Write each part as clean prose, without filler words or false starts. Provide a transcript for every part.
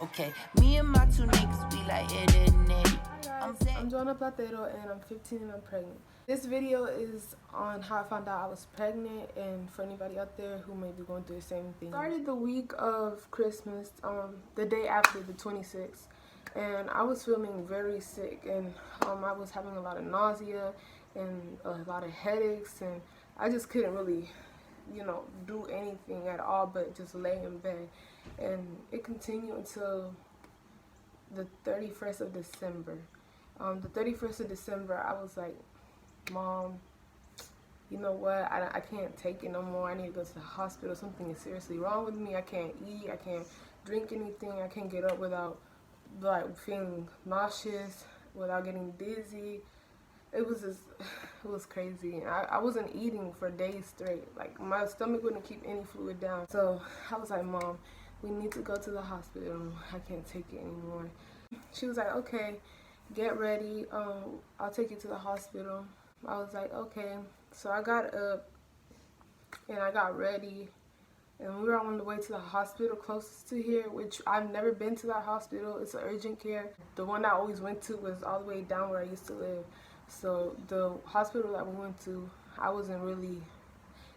Okay, me and my two niggas, we like Eddie and Eddie. I'm Joanna Platero and I'm 15 and I'm pregnant. This video is on how I found out I was pregnant, and for anybody out there who may be going through the same thing. Started the week of Christmas, the day after, the 26th, and I was feeling very sick, and I was having a lot of nausea and a lot of headaches, and I just couldn't really, do anything at all but just lay in bed. And it continued until the 31st of December. The 31st of December, I was like, Mom, you know what, I can't take it no more. I need to go to the hospital. Something is seriously wrong with me. I can't eat, I can't drink anything, I can't get up without feeling nauseous, without getting dizzy. It was crazy. And I wasn't eating for days straight. Like, my stomach wouldn't keep any fluid down. So I was like, Mom, we need to go to the hospital. I can't take it anymore. She was like, okay, get ready. I'll take you to the hospital. I was like, okay. So I got up and I got ready, and we were on the way to the hospital closest to here, which I've never been to that hospital. It's an urgent care. The one I always went to was all the way down where I used to live. So the hospital that we went to, it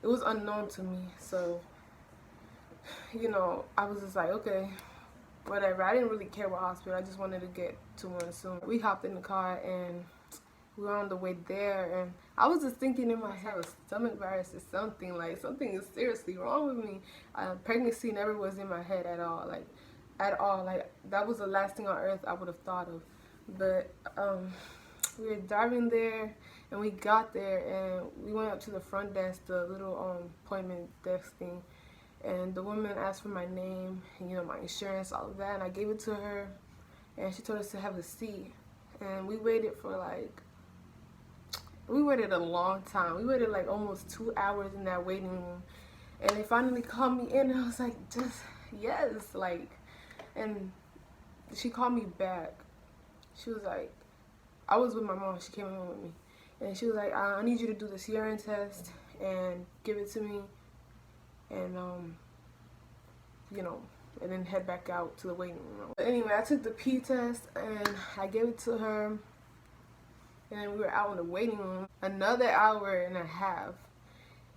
was unknown to me. So, I was just like, okay, whatever. I didn't really care what hospital. I just wanted to get to one soon. We hopped in the car and we were on the way there, and I was just thinking in my head, stomach virus is something is seriously wrong with me. Pregnancy never was in my head at all. Like that was the last thing on earth I would have thought of. But we were driving there, and we got there, and we went up to the front desk, the little appointment desk thing, and the woman asked for my name and my insurance, all of that, and I gave it to her, and she told us to have a seat. And we waited a long time. We waited like almost 2 hours in that waiting room, and they finally called me in, and I was like, just yes, and she called me back. She was like, I was with my mom, she came in with me, and she was like, I need you to do this urine test and give it to me, and and then head back out to the waiting room. But anyway, I took the pee test and I gave it to her, and then we were out in the waiting room another hour and a half,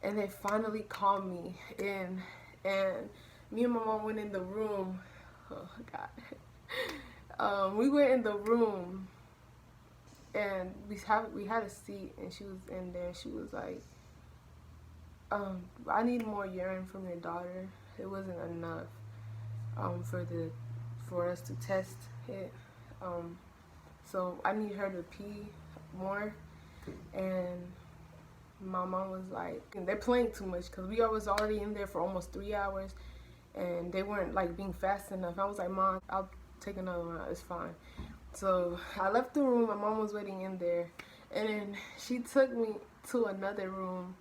and they finally called me in, and me and my mom went in the room. Oh God. We went in the room, and we had a seat, and she was in there. She was like, I need more urine from your daughter. It wasn't enough for us to test it. So I need her to pee more. And my mom was like, they're playing too much, because we was already in there for almost 3 hours, and they weren't being fast enough. I was like, Mom, I'll take another one out, it's fine. So I left the room, my mom was waiting in there, and then she took me to another room,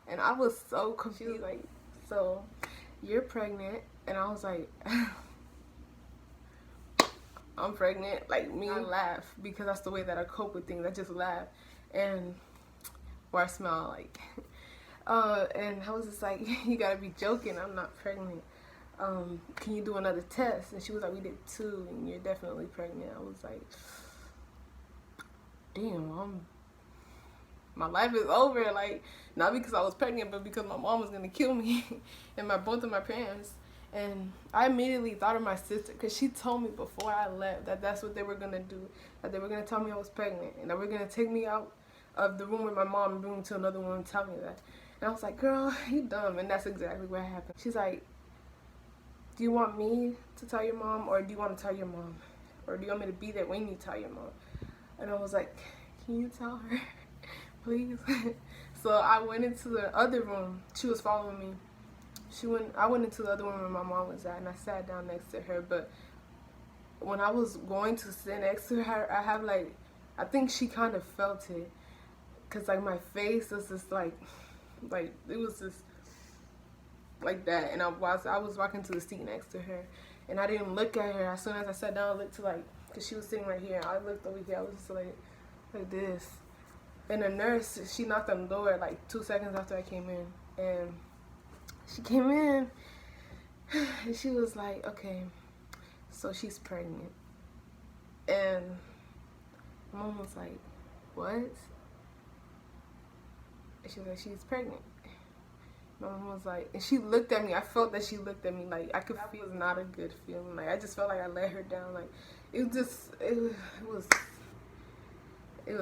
and I was so confused. Like, so you're pregnant? And I was like, I'm pregnant. Like, me, I laugh, because that's the way that I cope with things. I just laugh, or I smile, and I was just like, you gotta be joking, I'm not pregnant. Can you do another test? And she was like, we did 2, and you're definitely pregnant. I was like, damn, my life is over. Like, not because I was pregnant, but because my mom was gonna kill me and both of my parents. And I immediately thought of my sister, because she told me before I left that that's what they were gonna do, that they were gonna tell me I was pregnant, and they were gonna take me out of the room with my mom and bring me to another one and tell me that. And I was like, girl, you dumb. And that's exactly what happened. She's like, do you want me to tell your mom, or do you want to tell your mom, or do you want me to be there when you tell your mom? And I was like, can you tell her, please? So I went into the other room. She was following me. I went into the other room where my mom was at, and I sat down next to her. But when I was going to sit next to her, I think she kind of felt it, because my face was just it was just like that, and I was walking to the seat next to her, and I didn't look at her. As soon as I sat down, I looked to because she was sitting right here, and I looked over here. I was just like this, and the nurse, she knocked on the door 2 seconds after I came in, and she came in, and she was like, okay, so she's pregnant. And my mom was like, what? And she was like, she's pregnant. My mom was like, and she looked at me. I felt that she looked at me like I could feel. It was not a good feeling. Like I just felt like I let her down. Like it was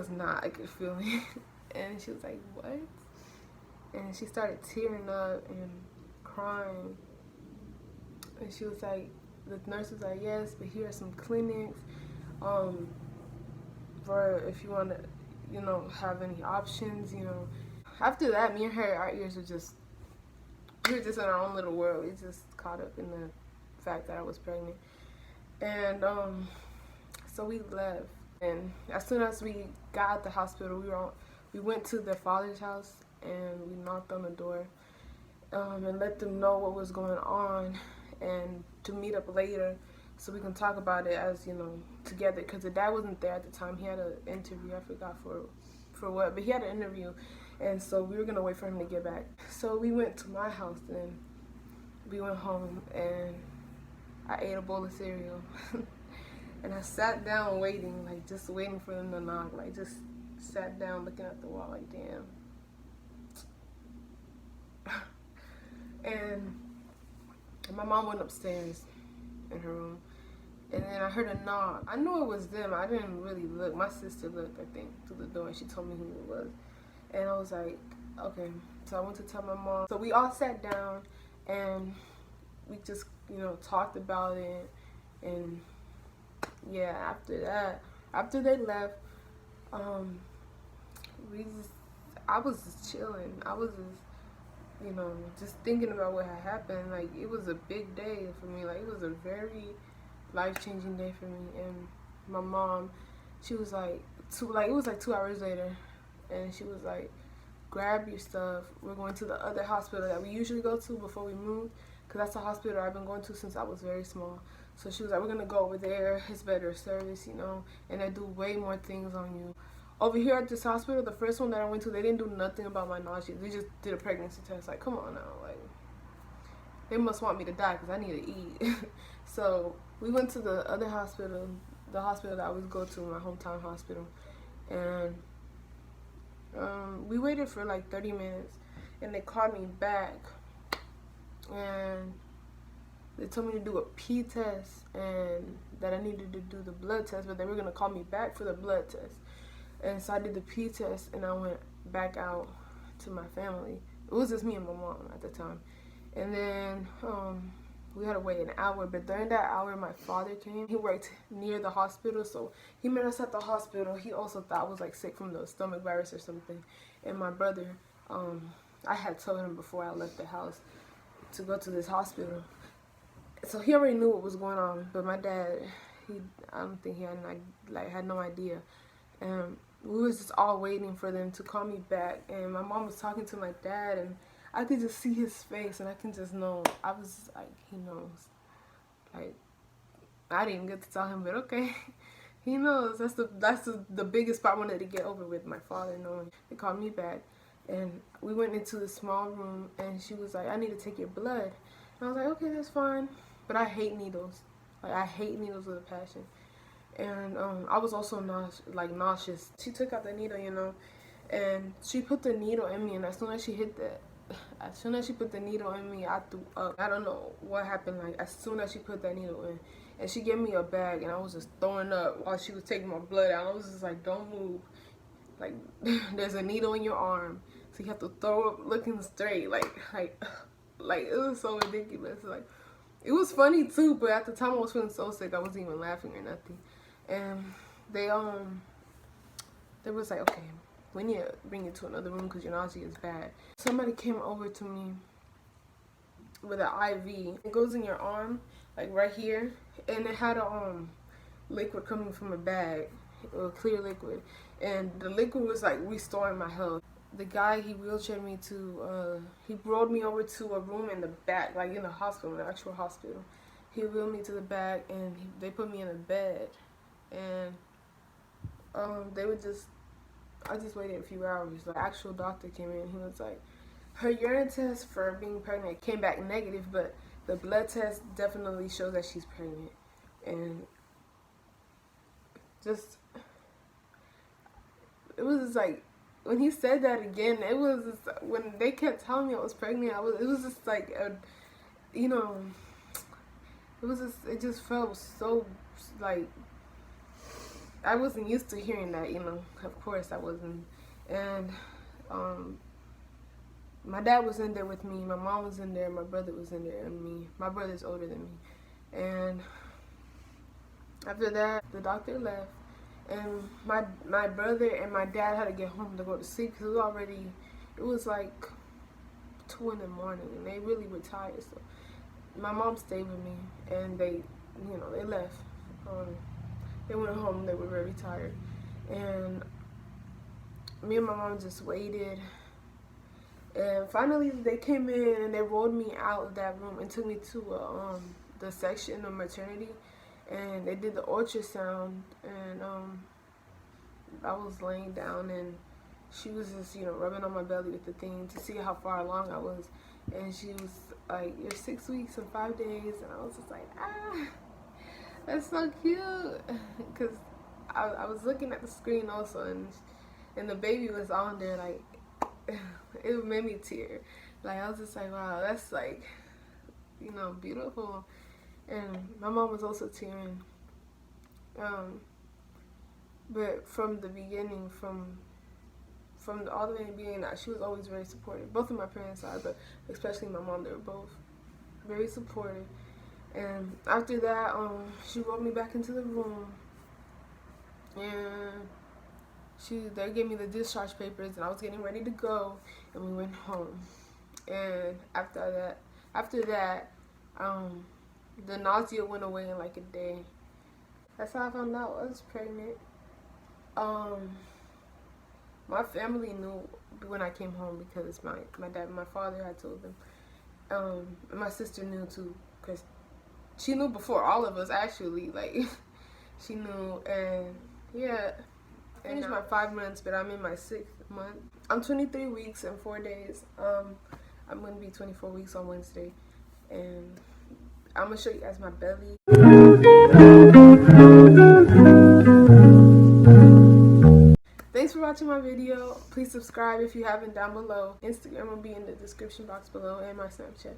not a good feeling. And she was like, what? And she started tearing up and crying. And she was like, the nurse was like, yes, but here are some clinics for if you want to, you know, have any options, you know. After that, me and her, our ears were just, we were just in our own little world. We just caught up in the fact that I was pregnant. And so we left. And as soon as we got out the hospital, we went to their father's house and we knocked on the door and let them know what was going on and to meet up later so we can talk about it as, you know, together, because the dad wasn't there at the time. He had an interview, I forgot for what, but he had an interview, and so we were gonna wait for him to get back. So we went to my house and we went home and I ate a bowl of cereal and I sat down waiting, like just waiting for them to knock, like just sat down looking at the wall like damn. And my mom went upstairs in her room, and then I heard a knock. I knew it was them. I didn't really look. My sister looked, I think, through the door, and she told me who it was. And I was like, okay. So I went to tell my mom. So we all sat down, and we just, you know, talked about it. And yeah, after that, after they left, I was just chilling. I was just, you know, just thinking about what had happened. Like, it was a big day for me. Like, it was a very life-changing day for me. And my mom, she was like, it was like 2 hours later, and she was like, grab your stuff. We're going to the other hospital that we usually go to before we moved, because that's the hospital I've been going to since I was very small. So she was like, we're going to go over there. It's better service, you know, and they do way more things on you. Over here at this hospital, the first one that I went to, they didn't do nothing about my nausea. They just did a pregnancy test. Like, come on now. Like, they must want me to die because I need to eat. So we went to the other hospital, the hospital that I always go to, my hometown hospital. And we waited for like 30 minutes. And they called me back. And they told me to do a pee test and that I needed to do the blood test. But they were going to call me back for the blood test. And so I did the pee test and I went back out to my family. It was just me and my mom at the time. And then we had to wait an hour, but during that hour my father came. He worked near the hospital, so he met us at the hospital. He also thought I was like sick from the stomach virus or something. And my brother, I had told him before I left the house to go to this hospital. So he already knew what was going on, but my dad, I don't think he had no idea. And we was just all waiting for them to call me back, and my mom was talking to my dad, and I could just see his face, and I can just know. I was like, he knows. Like, I didn't get to tell him, but okay, he knows. That's the biggest part I wanted to get over with, my father knowing. They called me back, and we went into the small room, and she was like, I need to take your blood. And I was like, okay, that's fine. But I hate needles. Like, I hate needles with a passion. And I was also nauseous. She took out the needle, you know, and she put the needle in me, and as soon as she put the needle in me, I threw up. I don't know what happened, like, as soon as she put that needle in. And she gave me a bag, and I was just throwing up while she was taking my blood out. I was just like, don't move. Like, there's a needle in your arm, so you have to throw up looking straight. Like, it was so ridiculous. Like, it was funny, too, but at the time I was feeling so sick, I wasn't even laughing or nothing. And they was like, okay, we need to bring you to another room because your nausea is bad. Somebody came over to me with an IV. It goes in your arm, like right here, and it had a liquid coming from a bag, a clear liquid, and the liquid was like restoring my health. The guy, he wheelchaired me to, he rolled me over to a room in the back, like in the hospital, in the actual hospital. He wheeled me to the back, and they put me in a bed. And I just waited a few hours. The actual doctor came in. He was like, her urine test for being pregnant came back negative, but the blood test definitely shows that she's pregnant. And just, it was just like, when he said that again, it was just, when they kept telling me I was pregnant, it was just like, you know, it just felt so, like, I wasn't used to hearing that, you know. Of course I wasn't. And my dad was in there with me, my mom was in there, my brother was in there, and me. My brother's older than me. And after that, the doctor left, and my brother and my dad had to get home to go to sleep because it was like 2 in the morning, and they really were tired. So my mom stayed with me, and they left. They went home. They were very tired, and me and my mom just waited. And finally, they came in and they rolled me out of that room and took me to the section of maternity, and they did the ultrasound. And I was laying down, and she was just, rubbing on my belly with the thing to see how far along I was. And she was like, "You're 6 weeks and 5 days," and I was just like, ah, that's so cute, because I was looking at the screen also, and the baby was on there, like, it made me tear. Like, I was just like, wow, that's like, beautiful. And my mom was also tearing. But from the beginning, from all the way in the beginning, she was always very supportive. Both of my parents are, but especially my mom, they were both very supportive. And after that, she rolled me back into the room, and they gave me the discharge papers, and I was getting ready to go, and we went home. And after that, the nausea went away in like a day. That's how I found out I was pregnant. My family knew when I came home because my dad and my father had told them. And my sister knew too, because she knew before all of us, actually. Like, she knew. And yeah, I finished my 5 months, but I'm in my 6th month. I'm 23 weeks and 4 days. I'm going to be 24 weeks on Wednesday. And I'm going to show you guys my belly. Thanks for watching my video. Please subscribe if you haven't down below. Instagram will be in the description box below, and my Snapchat.